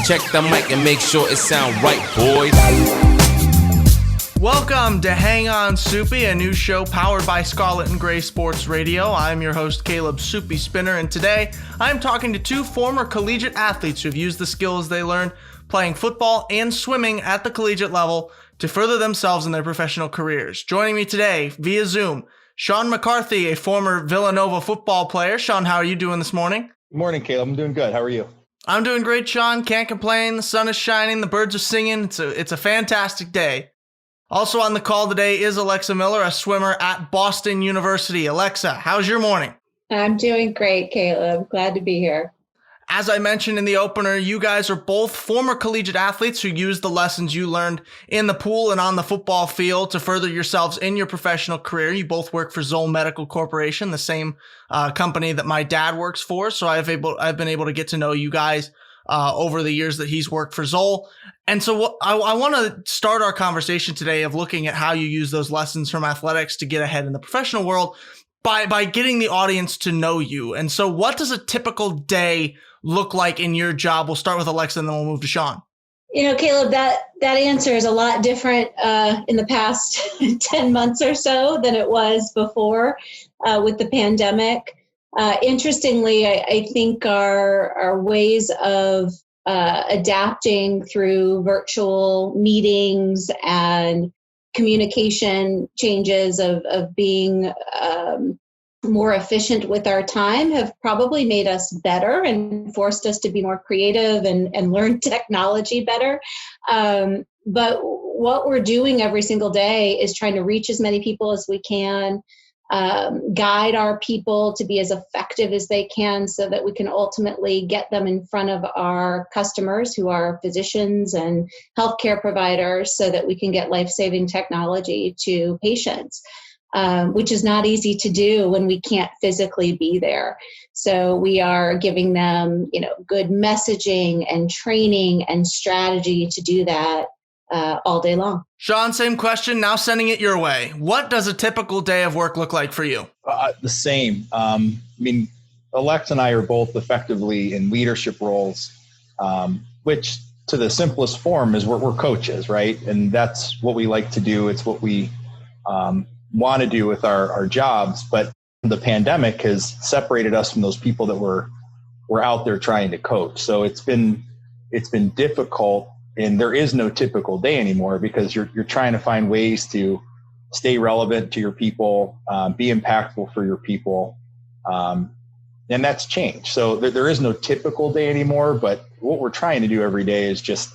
Check the mic and make sure it sound right, boys. Welcome to Hang On Supi, a new show powered by Scarlet and Gray Sports Radio. I'm your host, Caleb Supi Spinner, and today I'm talking to two former collegiate athletes who've used the skills they learned playing football and swimming at the collegiate level to further themselves in their professional careers. Joining me today via Zoom, Sean McCarthy, a former Villanova football player. Sean, how are you doing this morning? Good morning, Caleb. I'm doing good. How are you? I'm doing great, Sean. Can't complain. The sun is shining. The birds are singing. It's a fantastic day. Also on the call today is Alexa Miller, a swimmer at Boston University. Alexa, how's your morning? I'm doing great, Caleb. Glad to be here. As I mentioned in the opener, you guys are both former collegiate athletes who used the lessons you learned in the pool and on the football field to further yourselves in your professional career. You both work for Zoll Medical Corporation, the same company that my dad works for. So I've been able to get to know you guys over the years that he's worked for Zoll. And so I want to start our conversation today of looking at how you use those lessons from athletics to get ahead in the professional world by getting the audience to know you. And so what does a typical day look like in your job? We'll start with Alexa and then we'll move to Sean. You know, Caleb, that answer is a lot different in the past 10 months or so than it was before with the pandemic. Interestingly, I think our ways of adapting through virtual meetings and communication changes of being more efficient with our time have probably made us better and forced us to be more creative and learn technology better. But what we're doing every single day is trying to reach as many people as we can, guide our people to be as effective as they can so that we can ultimately get them in front of our customers who are physicians and healthcare providers so that we can get life-saving technology to patients. Which is not easy to do when we can't physically be there. So we are giving them, good messaging and training and strategy to do that all day long. Sean, same question, now sending it your way. What does a typical day of work look like for you? The same. Alexa and I are both effectively in leadership roles, which to the simplest form is we're coaches, right? And that's what we like to do. It's what we want to do with our jobs, but the pandemic has separated us from those people that were out there trying to coach. So it's been difficult, and there is no typical day anymore because you're trying to find ways to stay relevant to your people, be impactful for your people, and that's changed. So there is no typical day anymore, but what we're trying to do every day is just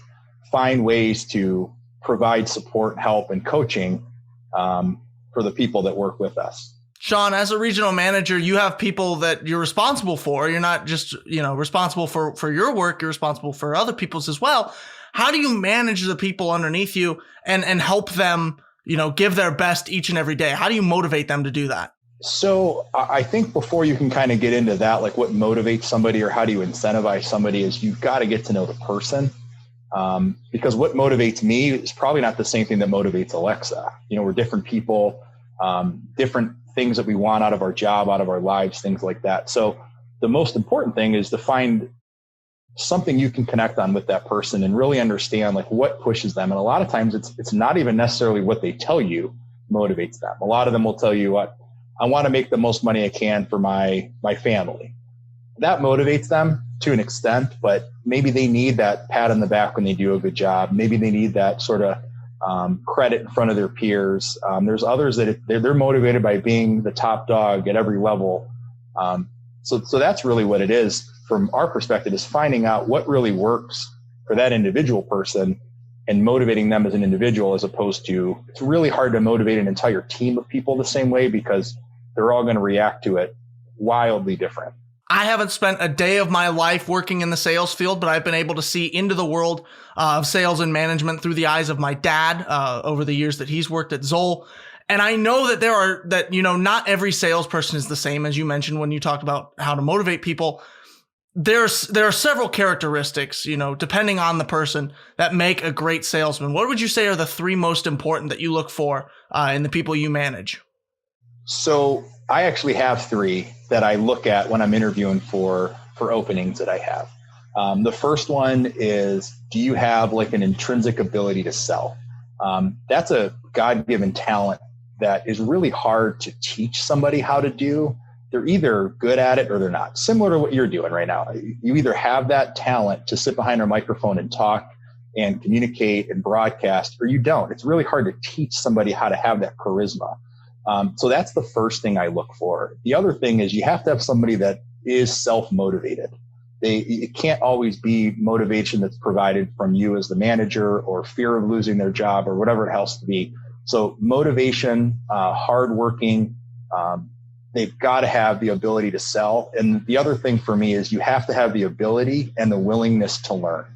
find ways to provide support, help, and coaching for the people that work with us. Sean, as a regional manager, you have people that you're responsible for. You're not just, responsible for your work, you're responsible for other people's as well. How do you manage the people underneath you and help them, give their best each and every day? How do you motivate them to do that? So I think before you can kind of get into that, like what motivates somebody or how do you incentivize somebody is you've got to get to know the person. Because what motivates me is probably not the same thing that motivates Alexa. We're different people, different things that we want out of our job, out of our lives, things like that. So the most important thing is to find something you can connect on with that person and really understand like what pushes them. And a lot of times it's not even necessarily what they tell you motivates them. A lot of them will tell you what, I want to make the most money I can for my family. That motivates them to an extent, but maybe they need that pat on the back when they do a good job. Maybe they need that sort of credit in front of their peers. There's others that they're motivated by being the top dog at every level. So that's really what it is from our perspective, is finding out what really works for that individual person and motivating them as an individual, as opposed to, it's really hard to motivate an entire team of people the same way because they're all going to react to it wildly different. I haven't spent a day of my life working in the sales field, but I've been able to see into the world of sales and management through the eyes of my dad over the years that he's worked at Zoll. And I know that not every salesperson is the same, as you mentioned when you talked about how to motivate people. There are several characteristics, depending on the person, that make a great salesman. What would you say are the three most important that you look for in the people you manage? So I actually have three that I look at when I'm interviewing for openings that I have. The first one is, do you have like an intrinsic ability to sell? That's a God-given talent that is really hard to teach somebody how to do. They're either good at it or they're not. Similar to what you're doing right now. You either have that talent to sit behind a microphone and talk and communicate and broadcast, or you don't. It's really hard to teach somebody how to have that charisma. So that's the first thing I look for. The other thing is you have to have somebody that is self-motivated. It can't always be motivation that's provided from you as the manager or fear of losing their job or whatever it has to be. So motivation, hardworking, they've got to have the ability to sell. And the other thing for me is you have to have the ability and the willingness to learn.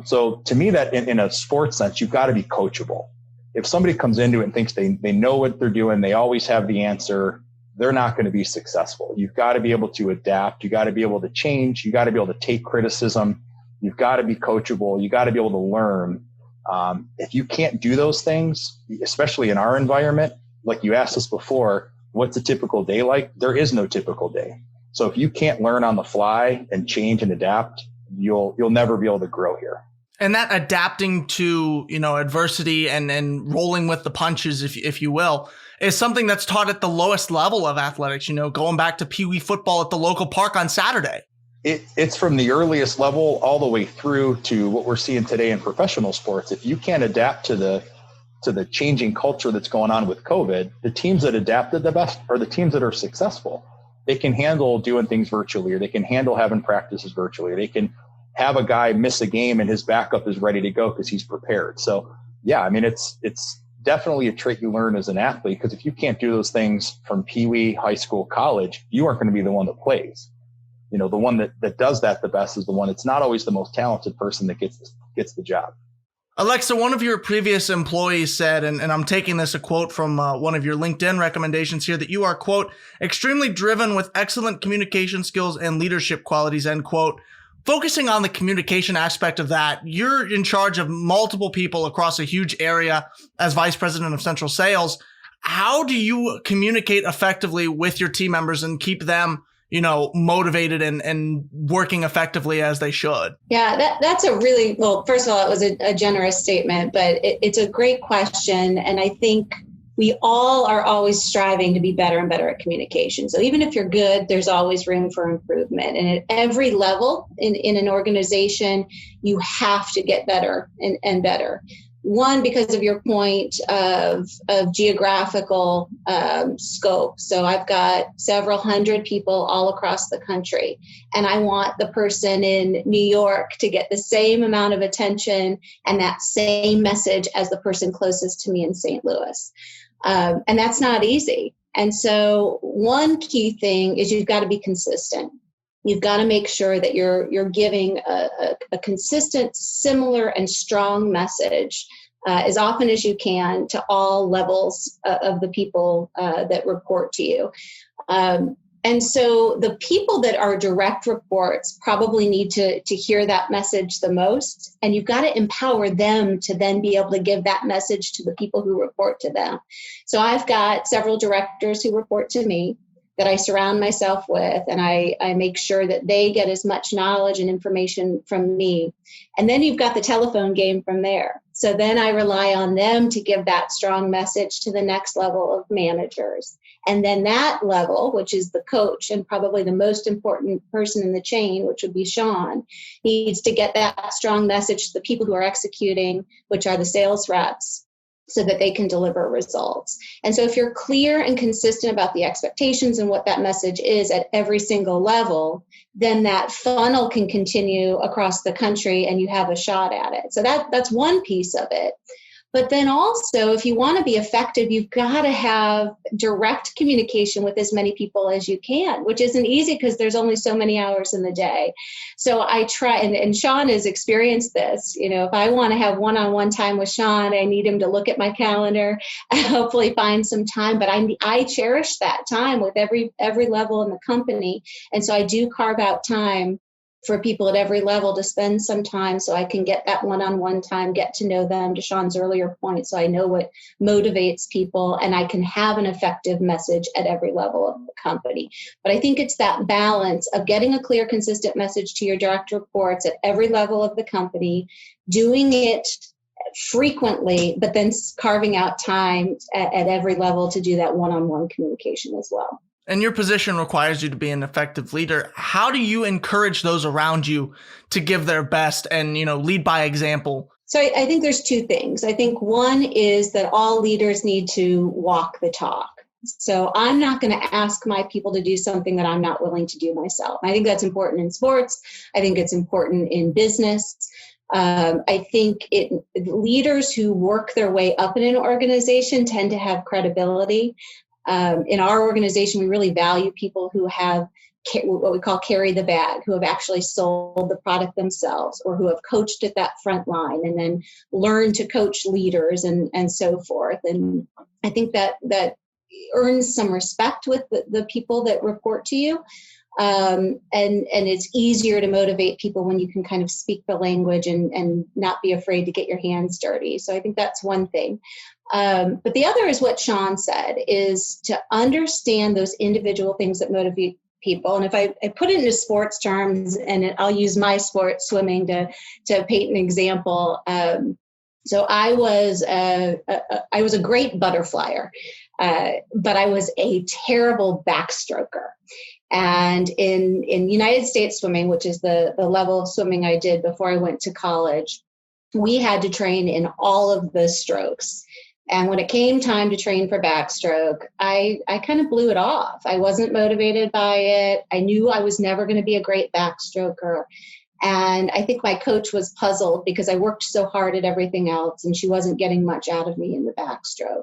So to me, that in a sports sense, you've got to be coachable. If somebody comes into it and thinks they know what they're doing, they always have the answer, they're not going to be successful. You've got to be able to adapt. You got to be able to change. You got to be able to take criticism. You've got to be coachable. You got to be able to learn. If you can't do those things, especially in our environment, like you asked us before, what's a typical day like? There is no typical day. So if you can't learn on the fly and change and adapt, you'll never be able to grow here. And that adapting to, adversity and rolling with the punches, if you will, is something that's taught at the lowest level of athletics, going back to Pee Wee football at the local park on Saturday. It's from the earliest level all the way through to what we're seeing today in professional sports. If you can't adapt to the changing culture that's going on with COVID, the teams that adapted the best are the teams that are successful. They can handle doing things virtually, or they can handle having practices virtually, or they can have a guy miss a game and his backup is ready to go because he's prepared. So yeah, I mean, it's definitely a trait you learn as an athlete, because if you can't do those things from Pee Wee, high school, college, you aren't going to be the one that plays. The one that does that the best is the one. It's not always the most talented person that gets the job. Alexa, one of your previous employees said, and I'm taking this a quote from one of your LinkedIn recommendations here, that you are, quote, extremely driven with excellent communication skills and leadership qualities, end quote. Focusing on the communication aspect of that, you're in charge of multiple people across a huge area as vice president of central sales. How do you communicate effectively with your team members and keep them, motivated and working effectively as they should? Yeah, that's a really, well, first of all, it was a generous statement, but it's a great question. And I think we all are always striving to be better and better at communication. So even if you're good, there's always room for improvement. And at every level in an organization, you have to get better and better. One, because of your point of geographical scope. So I've got several hundred people all across the country, and I want the person in New York to get the same amount of attention and that same message as the person closest to me in St. Louis. And that's not easy. And so one key thing is you've got to be consistent. You've got to make sure that you're giving a consistent, similar, and strong message as often as you can to all levels of the people that report to you. And so the people that are direct reports probably need to hear that message the most, and you've got to empower them to then be able to give that message to the people who report to them. So I've got several directors who report to me that I surround myself with, and I make sure that they get as much knowledge and information from me. And then you've got the telephone game from there. So then I rely on them to give that strong message to the next level of managers. And then that level, which is the coach and probably the most important person in the chain, which would be Sean, needs to get that strong message to the people who are executing, which are the sales reps, so that they can deliver results. And so if you're clear and consistent about the expectations and what that message is at every single level, then that funnel can continue across the country and you have a shot at it. So that's one piece of it. But then also, if you want to be effective, you've got to have direct communication with as many people as you can, which isn't easy because there's only so many hours in the day. So I try, and Sean has experienced this. If I want to have one-on-one time with Sean, I need him to look at my calendar and hopefully find some time. But I cherish that time with every level in the company. And so I do carve out time for people at every level to spend some time so I can get that one-on-one time, get to know them, to Sean's earlier point, so I know what motivates people and I can have an effective message at every level of the company. But I think it's that balance of getting a clear, consistent message to your direct reports at every level of the company, doing it frequently, but then carving out time at every level to do that one-on-one communication as well. And your position requires you to be an effective leader. How do you encourage those around you to give their best and, lead by example? So I think there's two things. I think one is that all leaders need to walk the talk. So I'm not going to ask my people to do something that I'm not willing to do myself. I think that's important in sports. I think it's important in business. I think leaders who work their way up in an organization tend to have credibility. In our organization, we really value people who have what we call carry the bag, who have actually sold the product themselves or who have coached at that front line and then learned to coach leaders and so forth. And I think that earns some respect with the people that report to you. And it's easier to motivate people when you can kind of speak the language and not be afraid to get your hands dirty. So I think that's one thing. But the other is what Sean said, is to understand those individual things that motivate people. And if I put it into sports terms, and I'll use my sport, swimming, to paint an example. So I was a great butterflyer, but I was a terrible backstroker. And in United States swimming, which is the level of swimming I did before I went to college, we had to train in all of the strokes. And when it came time to train for backstroke, I kind of blew it off. I wasn't motivated by it. I knew I was never going to be a great backstroker. And I think my coach was puzzled because I worked so hard at everything else and she wasn't getting much out of me in the backstroke.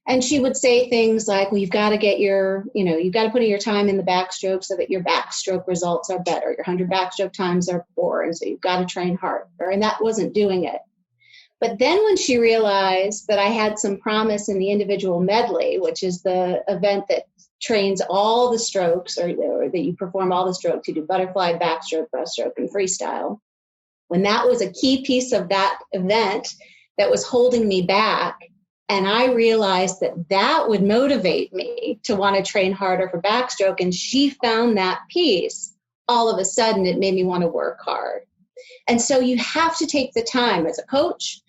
And she would say things like, well, you've got to get you've got to put in your time in the backstroke so that your backstroke results are better. Your 100 backstroke times are poor. And so you've got to train harder. And that wasn't doing it. But then when she realized that I had some promise in the individual medley, which is the event that trains all the strokes or that you perform all the strokes, you do butterfly, backstroke, breaststroke, and freestyle. When that was a key piece of that event that was holding me back, and I realized that would motivate me to want to train harder for backstroke. And she found that piece. All of a sudden, it made me want to work hard. And so you have to take the time as a coach,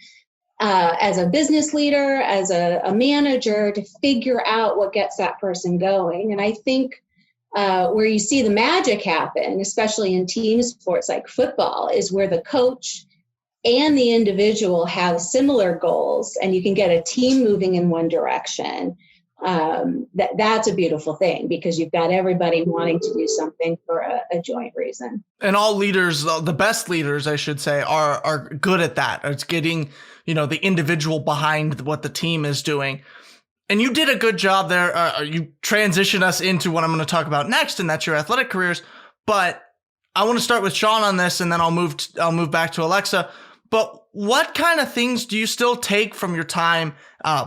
as a business leader, as a manager, to figure out what gets that person going. And I think where you see the magic happen, especially in team sports like football, is where the coach and the individual have similar goals and you can get a team moving in one direction. That's a beautiful thing because you've got everybody wanting to do something for a joint reason. And all leaders, the best leaders, I should say, are good at that. It's getting, the individual behind what the team is doing. And you did a good job there. You transition us into what I'm going to talk about next, and that's your athletic careers. But I want to start with Sean on this, and then I'll move back to Alexa. But what kind of things do you still take from your time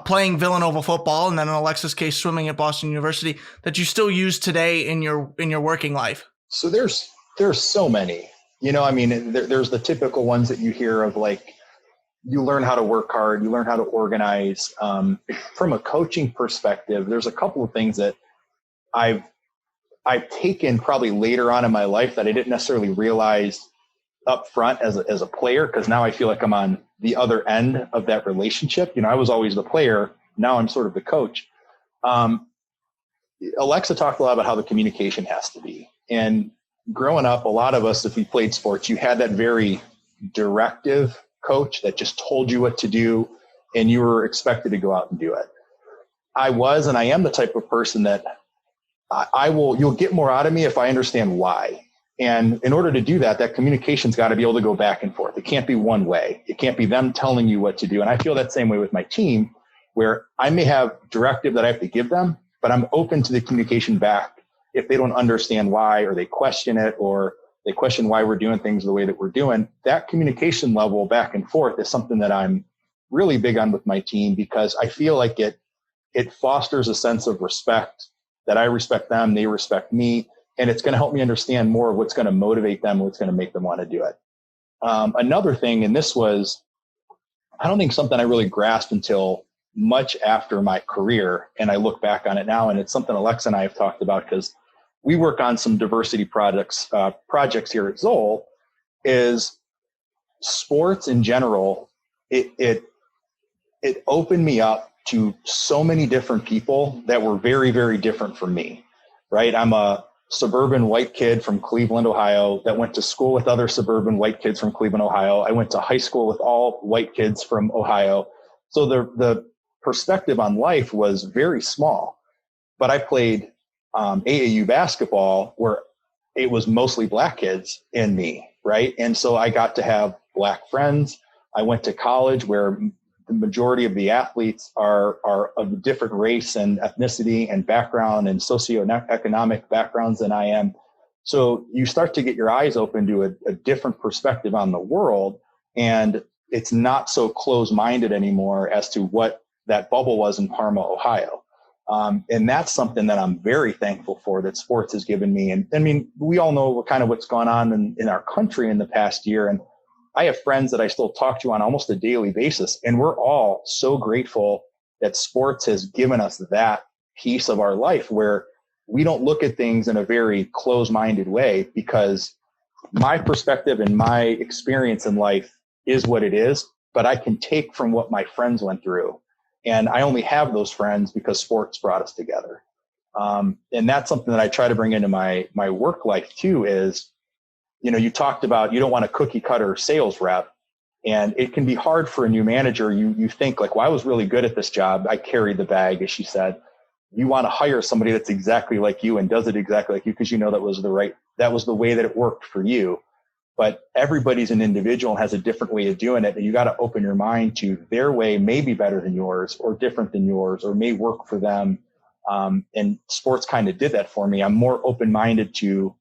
playing Villanova football, and then in Alexa's case, swimming at Boston University, that you still use today in your working life? So there's so many. There's the typical ones that you hear of, like, you learn how to work hard, you learn how to organize. From a coaching perspective, there's a couple of things that I've taken probably later on in my life that I didn't necessarily realize up front as a player, because now I feel like I'm on the other end of that relationship. I was always the player. Now I'm sort of the coach. Alexa talked a lot about how the communication has to be. And growing up, a lot of us, if we played sports, you had that very directive coach that just told you what to do and you were expected to go out and do it. I was, and I am the type of person that you'll get more out of me if I understand why. And in order to do that, that communication's got to be able to go back and forth. It can't be one way. It can't be them telling you what to do. And I feel that same way with my team, where I may have directive that I have to give them, but I'm open to the communication back if they don't understand why, or they question it, or they question why we're doing things the way that we're doing. That communication level back and forth is something that I'm really big on with my team, because I feel like it fosters a sense of respect, that I respect them, they respect me. and it's going to help me understand more of what's going to motivate them, what's going to make them want to do it. Another thing, and this was, I don't think something I really grasped until much after my career, and I look back on it now, and it's something Alexa and I have talked about because we work on some diversity projects here at Zoll, is sports in general. It opened me up to so many different people that were very, very different from me, right? I'm a suburban white kid from Cleveland, Ohio, that went to school with other suburban white kids from Cleveland, Ohio. I went to high school with all white kids from Ohio. So the perspective on life was very small. But I played AAU basketball where it was mostly black kids and me, right? And so I got to have black friends. I went to college where the majority of the athletes are of a different race and ethnicity and background and socioeconomic backgrounds than I am. So you start to get your eyes open to a different perspective on the world, and it's not so close-minded anymore as to what that bubble was in Parma, Ohio. And that's something that I'm very thankful for that sports has given me. And I mean, we all know what's gone on in our country in the past year. And I have friends that I still talk to on almost a daily basis. And we're all so grateful that sports has given us that piece of our life where we don't look at things in a very close-minded way, because my perspective and my experience in life is what it is, but I can take from what my friends went through. And I only have those friends because sports brought us together. And that's something that I try to bring into my work life too, is, you talked about, you don't want a cookie cutter sales rep, and it can be hard for a new manager. You think like, well, I was really good at this job. I carried the bag, as she said. You want to hire somebody that's exactly like you and does it exactly like you, because that was the way that it worked for you. But everybody's an individual and has a different way of doing it. And you got to open your mind to their way may be better than yours or different than yours or may work for them. And sports kind of did that for me. I'm more open-minded to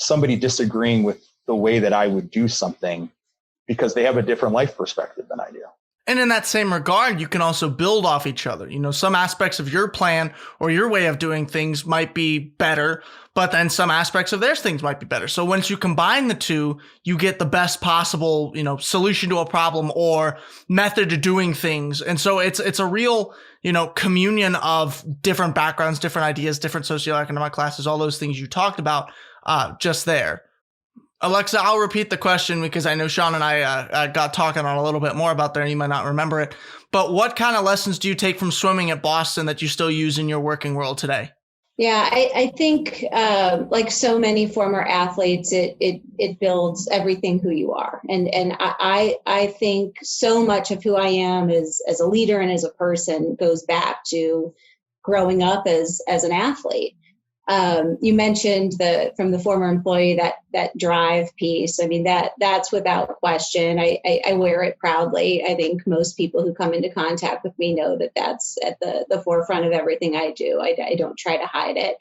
somebody disagreeing with the way that I would do something because they have a different life perspective than I do. And in that same regard, you can also build off each other. Some aspects of your plan or your way of doing things might be better, but then some aspects of their things might be better. So once you combine the two, you get the best possible, solution to a problem or method of doing things. And so it's a real, communion of different backgrounds, different ideas, different socioeconomic classes, all those things you talked about just there. Alexa, I'll repeat the question because I know Sean and I got talking on a little bit more about there and you might not remember it. But what kind of lessons do you take from swimming at Boston that you still use in your working world today? Yeah, I think like so many former athletes, it builds everything who you are. And I think so much of who I am as a leader and as a person goes back to growing up as an athlete. You mentioned from the former employee, that drive piece. I mean, that's without question. I wear it proudly. I think most people who come into contact with me know that that's at the forefront of everything I do. I don't try to hide it.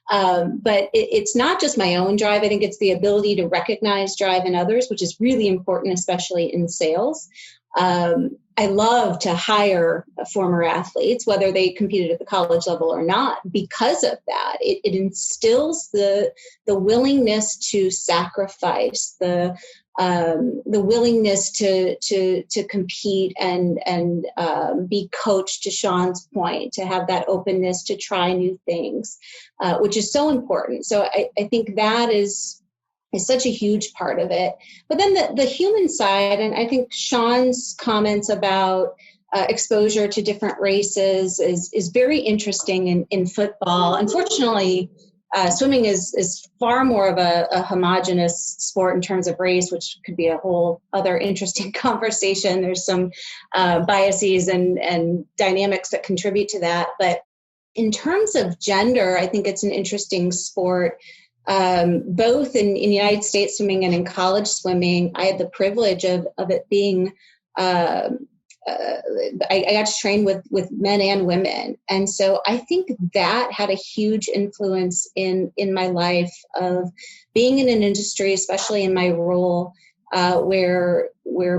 But it's not just my own drive. I think it's the ability to recognize drive in others, which is really important, especially in sales. I love to hire former athletes, whether they competed at the college level or not, because of that. It instills the willingness to sacrifice, the willingness to compete and be coached, to Sean's point, to have that openness to try new things, which is so important. So I think that is such a huge part of it. But then the human side, and I think Sean's comments about exposure to different races is very interesting in football. Unfortunately, swimming is far more of a homogenous sport in terms of race, which could be a whole other interesting conversation. There's some biases and dynamics that contribute to that. But in terms of gender, I think it's an interesting sport. Both in the United States swimming and in college swimming, I had the privilege of it being, I got to train with men and women. And so I think that had a huge influence in my life of being in an industry, especially in my role, where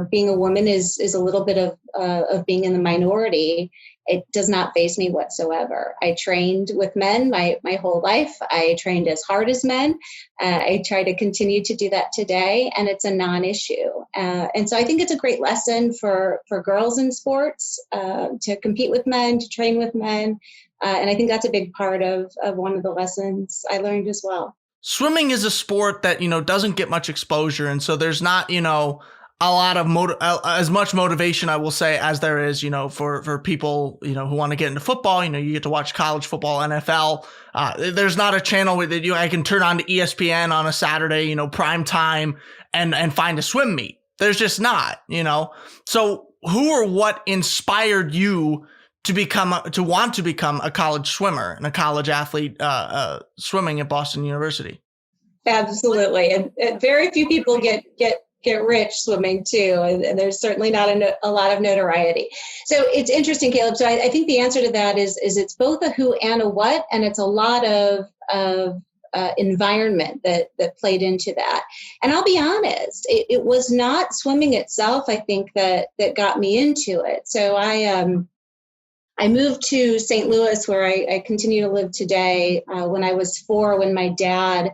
being a woman is a little bit of being in the minority. it does not faze me whatsoever. I trained with men my whole life. I trained as hard as men. I try to continue to do that today, and it's a non-issue. And so I think it's a great lesson for girls in sports to compete with men, to train with men. And I think that's a big part of one of the lessons I learned as well. Swimming is a sport that, doesn't get much exposure. And so there's not, a lot of as much motivation, I will say, as there is, for people, who want to get into football. You get to watch college football, NFL. There's not a channel that I can turn on to ESPN on a Saturday, prime time and find a swim meet. There's just not, So who or what inspired you to want to become a college swimmer and a college athlete swimming at Boston University? Absolutely. And very few people get rich swimming too. And there's certainly not a lot of notoriety. So it's interesting, Caleb. So I think the answer to that is it's both a who and a what, and it's a lot of environment that played into that. And I'll be honest, it was not swimming itself, I think, that got me into it. So I moved to St. Louis, where I continue to live today, when I was 4, when my dad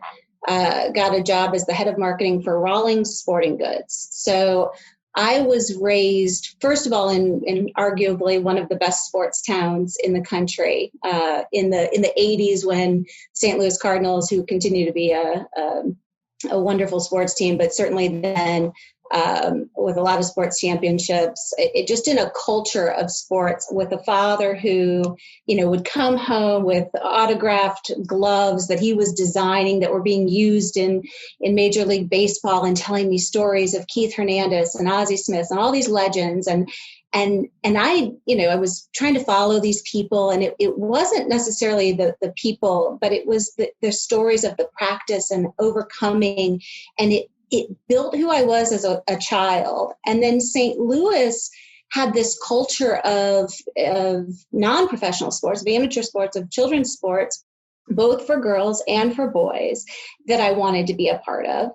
got a job as the head of marketing for Rawlings Sporting Goods. So I was raised, first of all, in arguably one of the best sports towns in the country, in the 80s, when St. Louis Cardinals, who continue to be a wonderful sports team, but certainly then with a lot of sports championships, it just in a culture of sports, with a father who, would come home with autographed gloves that he was designing that were being used in Major League Baseball, and telling me stories of Keith Hernandez and Ozzie Smith and all these legends. And I, I was trying to follow these people, and it wasn't necessarily the people, but it was the stories of the practice and overcoming, and it built who I was as a child. And then St. Louis had this culture of non-professional sports, of amateur sports, of children's sports, both for girls and for boys, that I wanted to be a part of.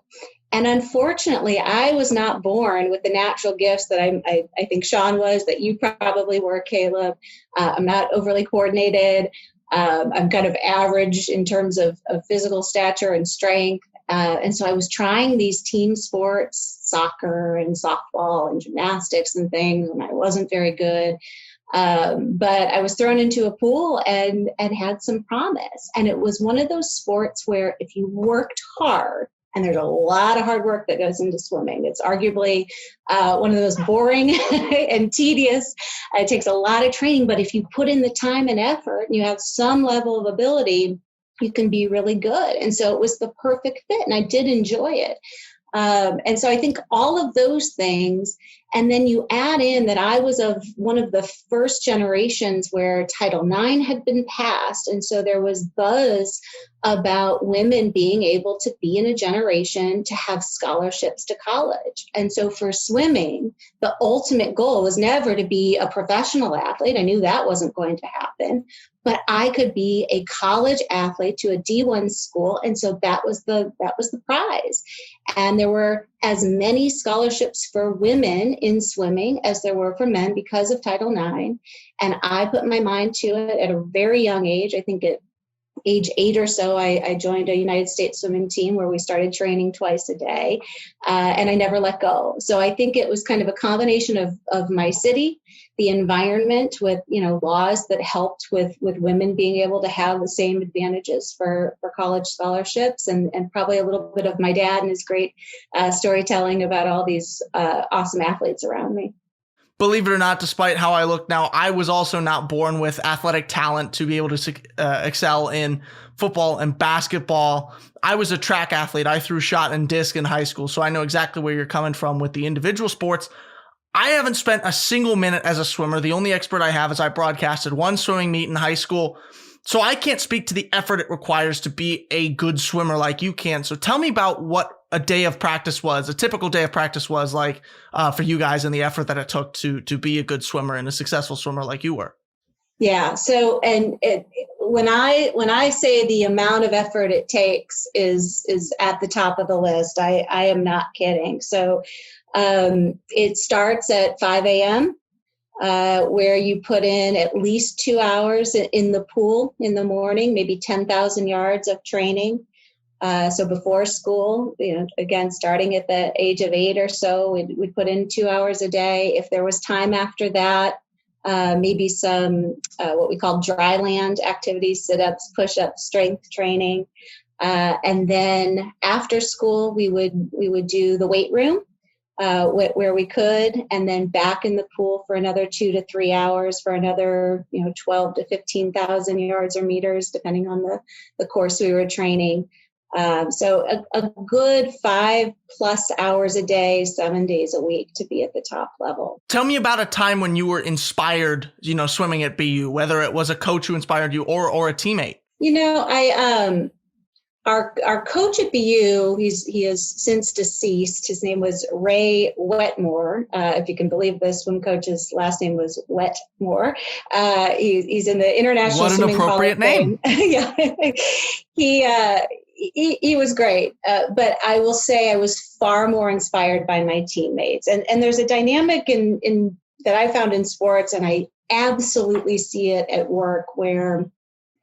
And unfortunately, I was not born with the natural gifts that I think Sean was, that you probably were, Caleb. I'm not overly coordinated. I'm kind of average in terms of physical stature and strength. And so I was trying these team sports, soccer and softball and gymnastics and things, and I wasn't very good. But I was thrown into a pool and had some promise. And it was one of those sports where if you worked hard, and there's a lot of hard work that goes into swimming. It's arguably one of the most boring and tedious. It takes a lot of training, but if you put in the time and effort and you have some level of ability, you can be really good. And so it was the perfect fit, and I did enjoy it. And so I think all of those things, and then you add in that I was of one of the first generations where Title IX had been passed. And so there was buzz about women being able to be in a generation to have scholarships to college. And so for swimming, the ultimate goal was never to be a professional athlete. I knew that wasn't going to happen, but I could be a college athlete to a D1 school. And so that was the prize. And there were as many scholarships for women in swimming as there were for men because of Title IX. And I put my mind to it at a very young age. I think at age 8 or so, I joined a United States swimming team where we started training twice a day, and I never let go. So I think it was kind of a combination of my city, the environment with, laws that helped with women being able to have the same advantages for college scholarships, and probably a little bit of my dad and his great storytelling about all these awesome athletes around me. Believe it or not, despite how I look now, I was also not born with athletic talent to be able to excel in football and basketball. I was a track athlete. I threw shot and disc in high school, so I know exactly where you're coming from with the individual sports. I haven't spent a single minute as a swimmer. The only expert I have is I broadcasted one swimming meet in high school, so I can't speak to the effort it requires to be a good swimmer like you can. So tell me about what a day of practice was, a typical day of practice was like for you guys, and the effort that it took to be a good swimmer and a successful swimmer like you were. Yeah. So, when I say the amount of effort it takes is at the top of the list, I am not kidding. So, it starts at 5 a.m. where you put in at least 2 hours in the pool in the morning, maybe 10,000 yards of training. So before school, again, starting at the age of 8 or so, we'd put in 2 hours a day. If there was time after that, maybe some what we call dry land activities, sit-ups, push-ups, strength training. And then after school, we would do the weight room where we could, and then back in the pool for another 2 to 3 hours for another 12 to 15,000 yards or meters, depending on the course we were training. So a good 5+ hours a day, 7 days a week to be at the top level. Tell me about a time when you were inspired, swimming at BU, whether it was a coach who inspired you or a teammate. Our coach at BU, he is since deceased. His name was Ray Wetmore. If you can believe this, swim coach's last name was Wetmore. He's in the International Swimming Hall of Fame. What an appropriate name. Yeah. He was great, but I will say I was far more inspired by my teammates. And there's a dynamic in that I found in sports, and I absolutely see it at work, where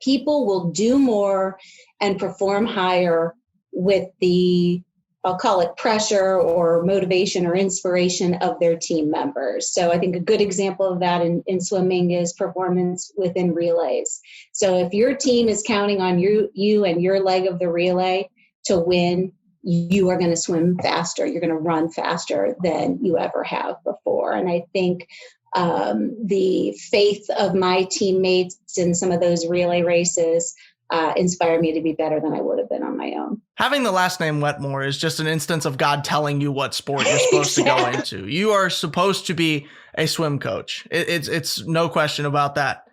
people will do more and perform higher with the, I'll call it pressure or motivation or inspiration of their team members. So I think a good example of that in swimming is performance within relays. So if your team is counting on you and your leg of the relay to win, you are going to swim faster. You're going to run faster than you ever have before. And I think the faith of my teammates in some of those relay races inspired me to be better than I would have been on my own. Having the last name Wetmore is just an instance of God telling you what sport you're supposed to go into. You are supposed to be a swim coach. It's no question about that.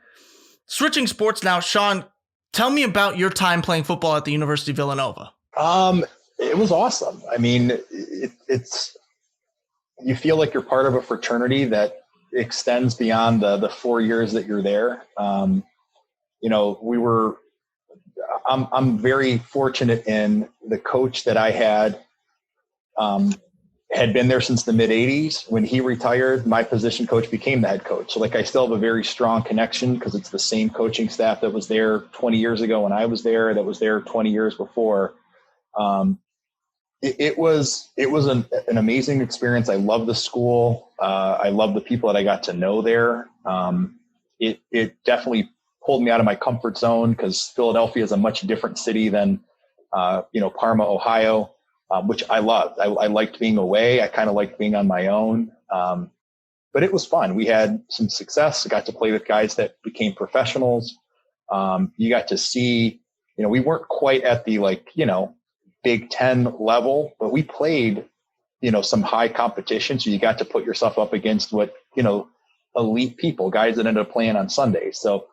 Switching sports now, Sean, tell me about your time playing football at the University of Villanova. It was awesome. I mean, it's you feel like you're part of a fraternity that extends beyond the 4 years that you're there. I'm very fortunate in the coach that I had been there since the mid 80s. When he retired, my position coach became the head coach. So I still have a very strong connection because it's the same coaching staff that was there 20 years ago when I was there, that was there 20 years before. It was an amazing experience. I love the school. I love the people that I got to know there. It definitely pulled me out of my comfort zone because Philadelphia is a much different city than, Parma, Ohio, which I loved. I liked being away. I kind of liked being on my own. But it was fun. We had some success. I got to play with guys that became professionals. You got to see, we weren't quite at the Big Ten level, but we played, some high competition. So you got to put yourself up against what, elite people, guys that ended up playing on Sundays. So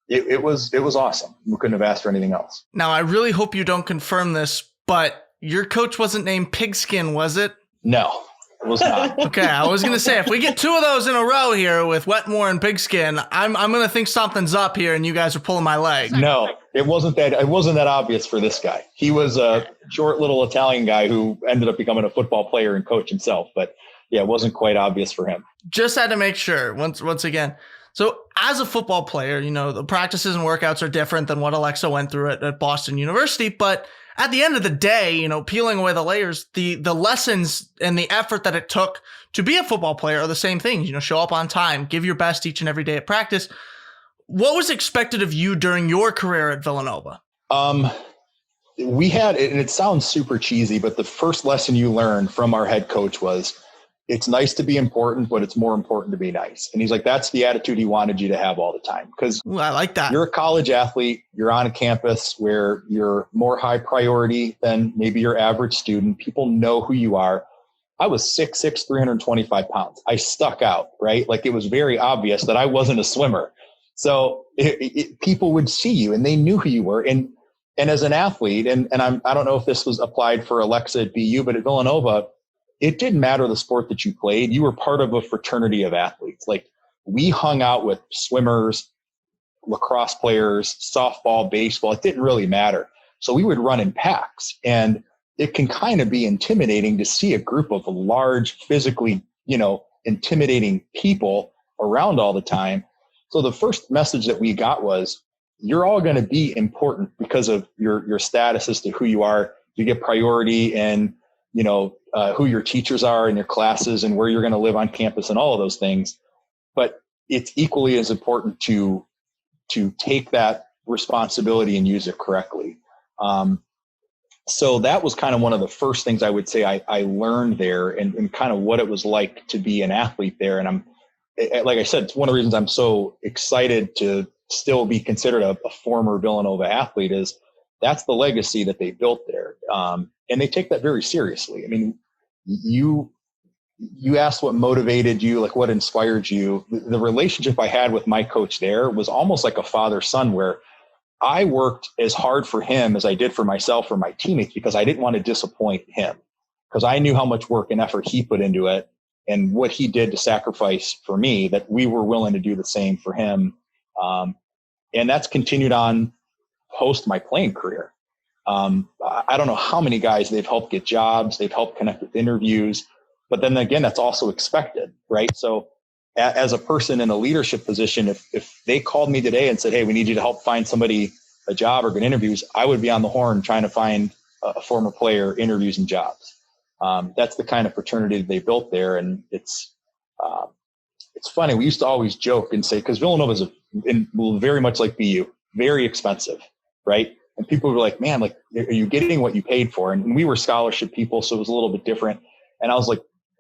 it was awesome. We couldn't have asked for anything else. Now, I really hope you don't confirm this, but your coach wasn't named Pigskin, was it? No, it was not. Okay, I was going to say, if we get two of those in a row here with Wetmore and Pigskin, I'm going to think something's up here and you guys are pulling my leg. No, it wasn't that obvious for this guy. He was a short little Italian guy who ended up becoming a football player and coach himself. But yeah, it wasn't quite obvious for him. Just had to make sure once again. So as a football player, the practices and workouts are different than what Alexa went through at Boston University. But at the end of the day, peeling away the layers, the lessons and the effort that it took to be a football player are the same things. Show up on time, give your best each and every day at practice. What was expected of you during your career at Villanova? We had, and it sounds super cheesy, but the first lesson you learned from our head coach was, it's nice to be important, but it's more important to be nice. And he's like, that's the attitude he wanted you to have all the time. Because I like that. You're a college athlete. You're on a campus where you're more high priority than maybe your average student. People know who you are. I was 6'6", 325 pounds. I stuck out, right? It was very obvious that I wasn't a swimmer. So people would see you and they knew who you were. And as an athlete, and I don't know if this was applied for Alexa at BU, but at Villanova, it didn't matter the sport that you played. You were part of a fraternity of athletes. We hung out with swimmers, lacrosse players, softball, baseball. It didn't really matter. So we would run in packs, and it can kind of be intimidating to see a group of large, physically, intimidating people around all the time. So the first message that we got was, you're all going to be important because of your status as to who you are. You get priority and, who your teachers are in your classes and where you're going to live on campus and all of those things. But it's equally as important to take that responsibility and use it correctly. So that was kind of one of the first things I would say I learned there, and kind of what it was like to be an athlete there. And like I said, it's one of the reasons I'm so excited to still be considered a former Villanova athlete, is that's the legacy that they built there. And they take that very seriously. I mean, you asked what motivated you, like what inspired you. The relationship I had with my coach there was almost like a father-son, where I worked as hard for him as I did for myself or my teammates, because I didn't want to disappoint him, because I knew how much work and effort he put into it and what he did to sacrifice for me, that we were willing to do the same for him. And that's continued on post my playing career. I don't know how many guys they've helped get jobs, they've helped connect with interviews, but then again, that's also expected, right? So as a person in a leadership position, if they called me today and said, hey, we need you to help find somebody a job or get interviews, I would be on the horn trying to find a former player interviews and jobs. That's the kind of fraternity that they built there. And it's funny. We used to always joke and say, because Villanova is very much like BU, very expensive, right? And people were like, man, like, are you getting what you paid for? And we were scholarship people, so it was a little bit different. And I was like,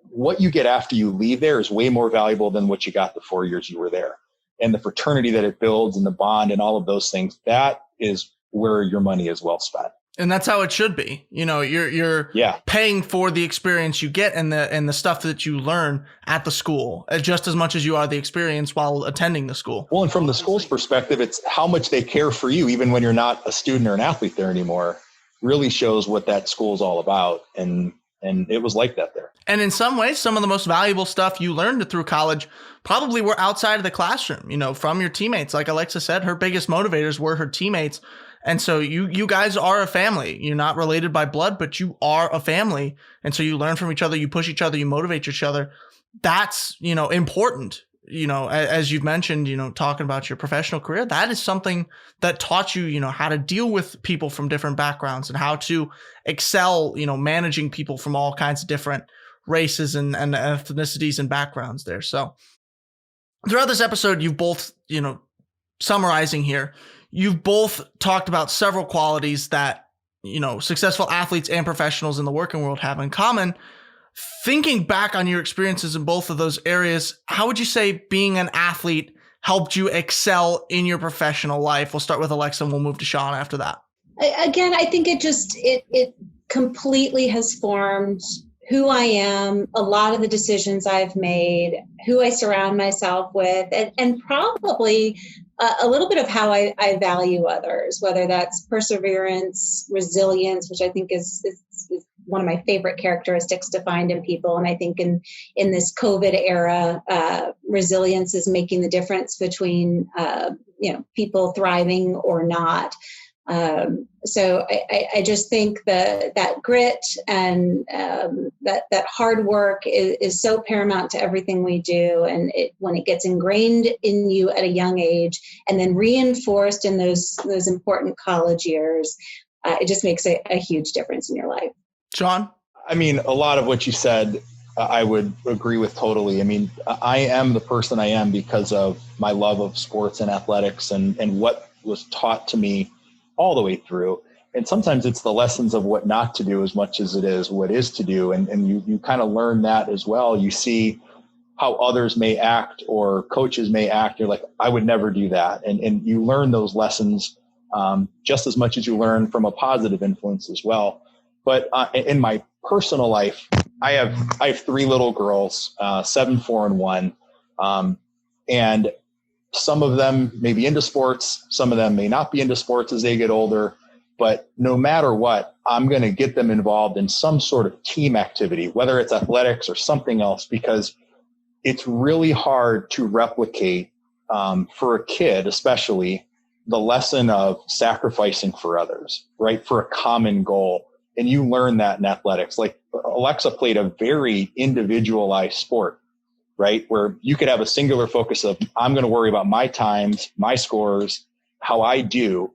what you get after you leave there is way more valuable than what you got the 4 years you were there. And the fraternity that it builds and the bond and all of those things, that is where your money is well spent. And that's how it should be. You're paying for the experience you get and the stuff that you learn at the school, just as much as you are the experience while attending the school. Well, and from the school's perspective, it's how much they care for you, even when you're not a student or an athlete there anymore, really shows what that school is all about. And it was like that there. And in some ways, some of the most valuable stuff you learned through college probably were outside of the classroom, from your teammates. Like Alexa said, her biggest motivators were her teammates. And so you guys are a family. You're not related by blood, but you are a family. And so you learn from each other, you push each other, you motivate each other. That's, important. As you've mentioned, talking about your professional career, that is something that taught you, how to deal with people from different backgrounds and how to excel, managing people from all kinds of different races and ethnicities and backgrounds there. So throughout this episode, you've both, summarizing here, you've both talked about several qualities that, successful athletes and professionals in the working world have in common. Thinking back on your experiences in both of those areas, how would you say being an athlete helped you excel in your professional life? We'll start with Alexa and we'll move to Sean after that. Again, I think it completely has formed who I am, a lot of the decisions I've made, who I surround myself with, and probably a little bit of how I value others, whether that's perseverance, resilience, which I think is one of my favorite characteristics to find in people. And I think in this COVID era, resilience is making the difference between, people thriving or not. So I just think that grit and that hard work is so paramount to everything we do. And when it gets ingrained in you at a young age and then reinforced in those important college years, it just makes a huge difference in your life. Sean? I mean, a lot of what you said, I would agree with totally. I mean, I am the person I am because of my love of sports and athletics and what was taught to me all the way through. And sometimes it's the lessons of what not to do as much as it is what is to do. And you kind of learn that as well. You see how others may act or coaches may act. You're like, I would never do that. And you learn those lessons just as much as you learn from a positive influence as well. But in my personal life, I have 3 little girls, 7, 4, and 1. And some of them may be into sports. Some of them may not be into sports as they get older. But no matter what, I'm going to get them involved in some sort of team activity, whether it's athletics or something else, because it's really hard to replicate for a kid, especially the lesson of sacrificing for others, right? For a common goal. And you learn that in athletics. Like Alexa played a very individualized sport, right? Where you could have a singular focus of, I'm going to worry about my times, my scores, how I do.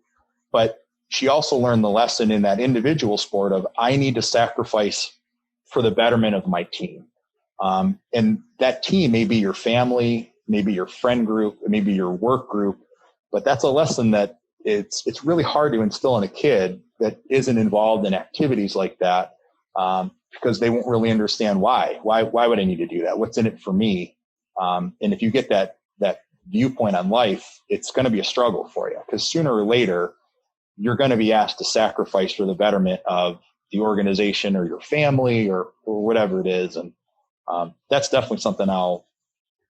But she also learned the lesson in that individual sport of, I need to sacrifice for the betterment of my team. And that team may be your family, maybe your friend group, maybe your work group, but that's a lesson that it's really hard to instill in a kid that isn't involved in activities like that, because they won't really understand why would I need to do that? What's in it for me? And if you get that viewpoint on life, it's going to be a struggle for you, because sooner or later, you're going to be asked to sacrifice for the betterment of the organization or your family or whatever it is. And that's definitely something I'll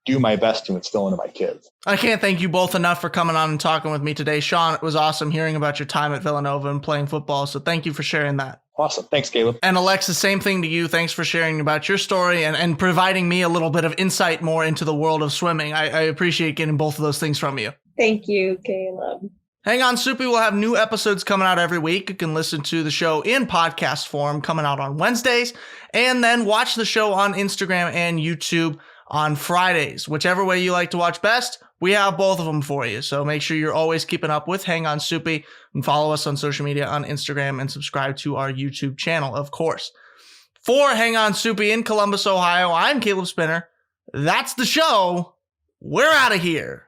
do my best to instill into my kids. I can't thank you both enough for coming on and talking with me today. Sean, it was awesome hearing about your time at Villanova and playing football. So thank you for sharing that. Awesome. Thanks, Caleb. And Alexis, same thing to you. Thanks for sharing about your story and providing me a little bit of insight more into the world of swimming. I appreciate getting both of those things from you. Thank you, Caleb. Hang on, Supi. We'll have new episodes coming out every week. You can listen to the show in podcast form coming out on Wednesdays, and then watch the show on Instagram and YouTube on Fridays. Whichever way you like to watch best, we have both of them for you. So make sure you're always keeping up with Hang On Supi, and follow us on social media on Instagram and subscribe to our YouTube channel, of course. For Hang On Supi in Columbus, Ohio, I'm Caleb Spinner. That's the show. We're out of here.